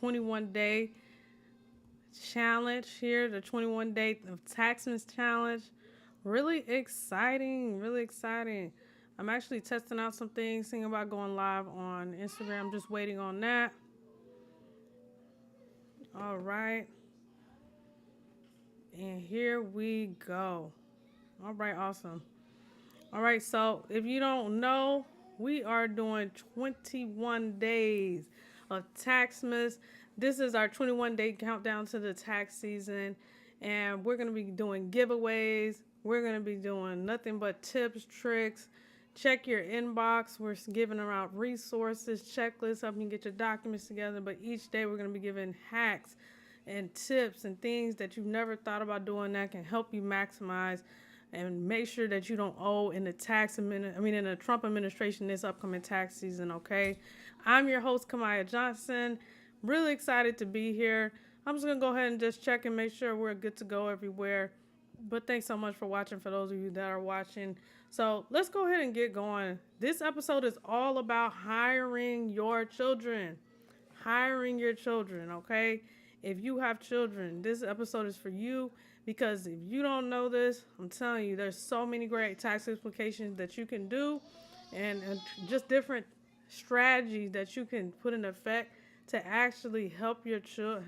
21-day challenge here, the 21-day Taxmas challenge. Really exciting, really exciting. I'm actually testing out some things, thinking about going live on Instagram. Just waiting on that. All right. And here we go. All right, awesome. All right, so if you don't know, we are doing 21 days of Taxmas. This is our 21-day countdown to the tax season, and we're going to be doing giveaways. We're going to be doing nothing but tips, tricks. Check your inbox. We're giving out resources, checklists, helping you get your documents together. But each day we're going to be giving hacks and tips and things that you've never thought about doing that can help you maximize and make sure that you don't owe in in the Trump administration this upcoming tax season, okay? I'm your host, Kamaya Johnson. Really excited to be here. I'm just going to go ahead and just check and make sure we're good to go everywhere. But thanks so much for watching, for those of you that are watching. So let's go ahead and get going. This episode is all about hiring your children. Hiring your children, okay? If you have children, this episode is for you, because if you don't know this, I'm telling you, there's so many great tax implications that you can do, and just different strategies that you can put in effect to actually help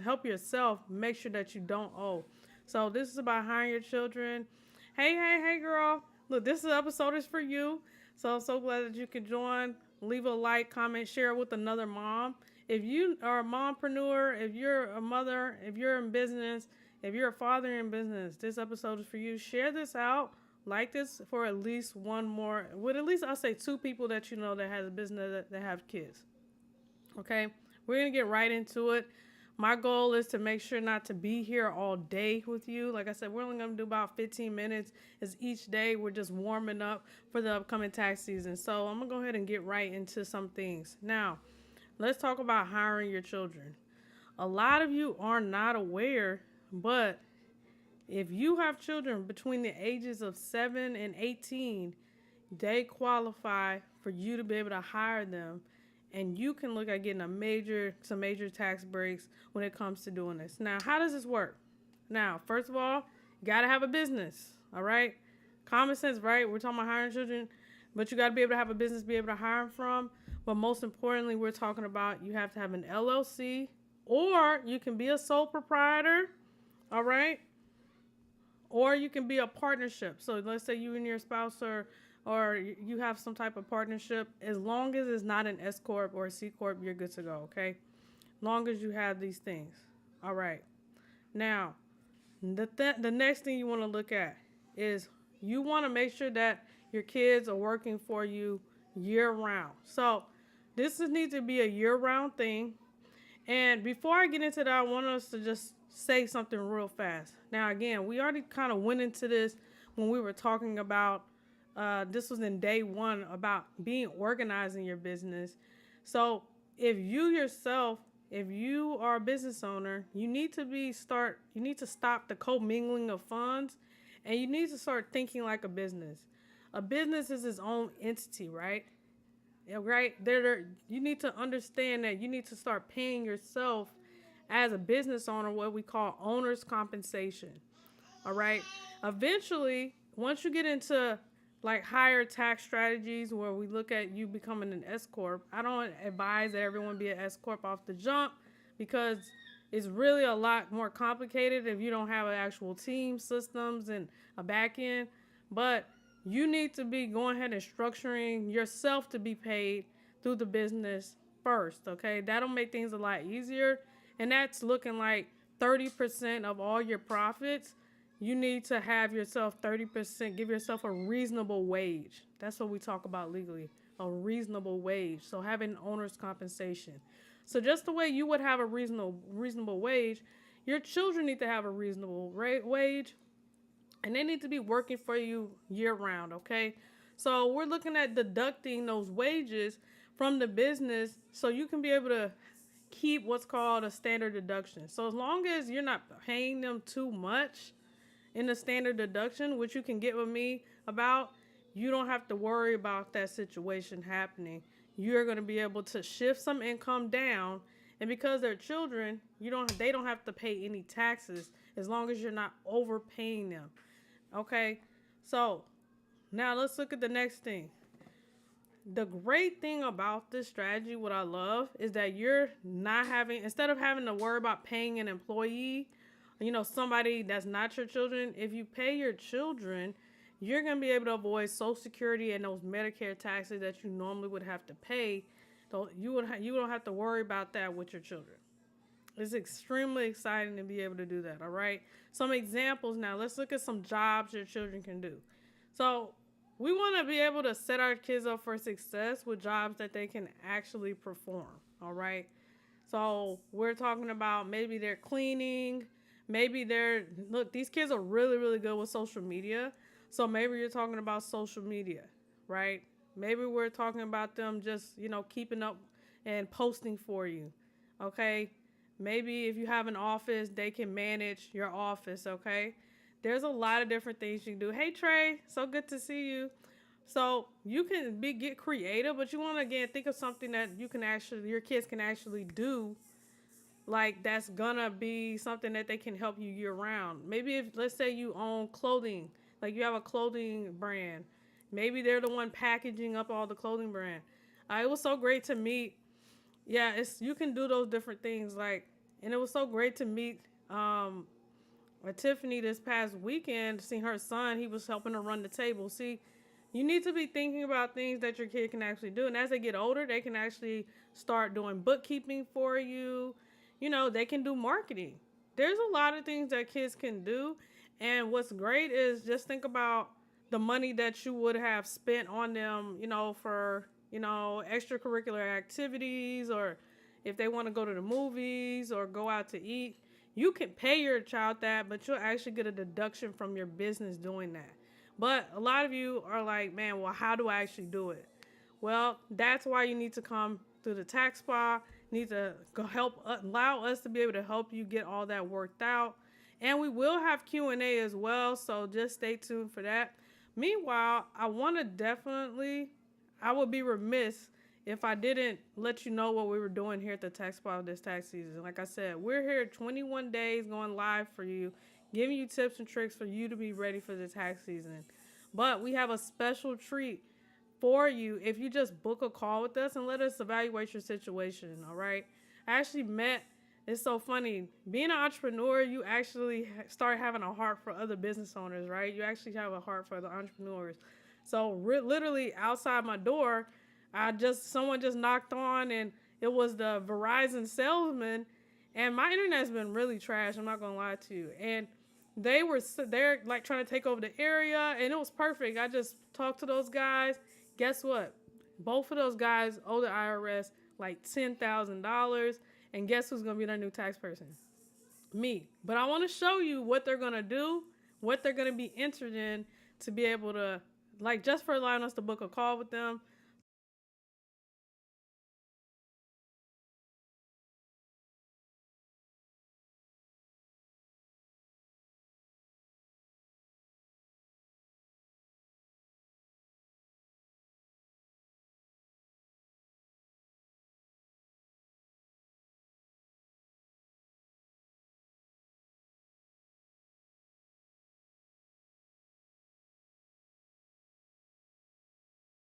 help yourself make sure that you don't owe. So this is about hiring your children. Hey, girl. Look, this episode is for you. So I'm so glad that you could join. Leave a like, comment, share with another mom. If you are a mompreneur, if you're a mother, if you're in business, if you're a father in business, this episode is for you. Share this out. Like this for at least one more, with at least I'll say 2 people that you know that has a business that have kids. Okay, we're going to get right into it. My goal is to make sure not to be here all day with you. Like I said, we're only going to do about 15 minutes as each day. We're just warming up for the upcoming tax season. So I'm going to go ahead and get right into some things. Now, let's talk about hiring your children. A lot of you are not aware, but if you have children between the ages of 7 and 18, they qualify for you to be able to hire them. And you can look at getting some major tax breaks when it comes to doing this. Now, how does this work? Now, first of all, you got to have a business, all right? Common sense, right? We're talking about hiring children, but you got to be able to have a business, be able to hire them from. But most importantly, we're talking about you have to have an LLC, or you can be a sole proprietor, all right? Or you can be a partnership. So let's say you and your spouse or you have some type of partnership. As long as it's not an S corp or a C corp, you're good to go. Okay, long as you have these things. All right. Now, the next thing you want to look at is you want to make sure that your kids are working for you year round. So this needs to be a year round thing. And before I get into that, I want us to just say something real fast. Now, again, we already kind of went into this when we were talking about, this was in day 1, about being organized in your business. So if you are a business owner, you need to stop the commingling of funds, and you need to start thinking like a business. A business is its own entity, right? Yeah, right. You need to understand that you need to start paying yourself as a business owner what we call owner's compensation. All right. Eventually, once you get into like higher tax strategies where we look at you becoming an S corp, I don't advise that everyone be an S corp off the jump, because it's really a lot more complicated if you don't have an actual team, systems, and a back end. But you need to be going ahead and structuring yourself to be paid through the business first, okay? That'll make things a lot easier. And that's looking like 30% of all your profits. You need to have yourself 30%, give yourself a reasonable wage. That's what we talk about legally, a reasonable wage. So having owner's compensation. So just the way you would have a reasonable wage, your children need to have a reasonable wage. And they need to be working for you year round, okay? So we're looking at deducting those wages from the business so you can be able to keep what's called a standard deduction. So as long as you're not paying them too much in the standard deduction, which you can get with me about, you don't have to worry about that situation happening. You're going to be able to shift some income down And because they're children, they don't have to pay any taxes as long as you're not overpaying them. Okay? So, now let's look at the next thing. The great thing about this strategy, what I love, is that you're not having, instead of having to worry about paying an employee, somebody that's not your children, if you pay your children, you're going to be able to avoid Social Security and those Medicare taxes that you normally would have to pay. So you don't have to worry about that with your children. It's extremely exciting to be able to do that, all right? Some examples now. Let's look at some jobs your children can do. So we want to be able to set our kids up for success with jobs that they can actually perform, all right? So we're talking about maybe they're cleaning, look, these kids are really, really good with social media. So maybe you're talking about social media, right? Maybe we're talking about them just, keeping up and posting for you, okay? Maybe if you have an office, they can manage your office, okay? There's a lot of different things you can do. Hey, Trey, so good to see you. So you can get creative, but you want to, again, think of something that your kids can actually do, like that's gonna be something that they can help you year round. Maybe if, let's say you own clothing, like you have a clothing brand, maybe they're the one packaging up all the clothing brand. It was so great to meet. Yeah, you can do those different things, and it was so great to meet Tiffany this past weekend. Seeing her son, he was helping her run the table. See, you need to be thinking about things that your kid can actually do, and as they get older, they can actually start doing bookkeeping for you. They can do marketing. There's a lot of things that kids can do, and what's great is just think about the money that you would have spent on them, for extracurricular activities, or if they want to go to the movies or go out to eat. You can pay your child that, but you'll actually get a deduction from your business doing that. But a lot of you are like, man, well, how do I actually do it? Well, that's why you need to come through the tax spa. Need to allow us to be able to help you get all that worked out. And we will have Q&A as well, so just stay tuned for that. Meanwhile, I would be remiss if I didn't let you know what we were doing here at the tax spa this tax season. Like I said, we're here 21 days going live for you, giving you tips and tricks for you to be ready for the tax season. But we have a special treat for you if you just book a call with us and let us evaluate your situation, all right? It's so funny. Being an entrepreneur, you actually start having a heart for other business owners, right? You actually have a heart for the entrepreneurs. So literally outside my door, someone just knocked on, and it was the Verizon salesman, and my internet's been really trash, I'm not gonna lie to you. And they're like trying to take over the area, and it was perfect. I just talked to those guys. Guess what? Both of those guys owe the IRS like $10,000, and guess who's gonna be their new tax person? Me. But I want to show you what they're gonna do, what they're gonna be entered in to be able to, just for allowing us to book a call with them.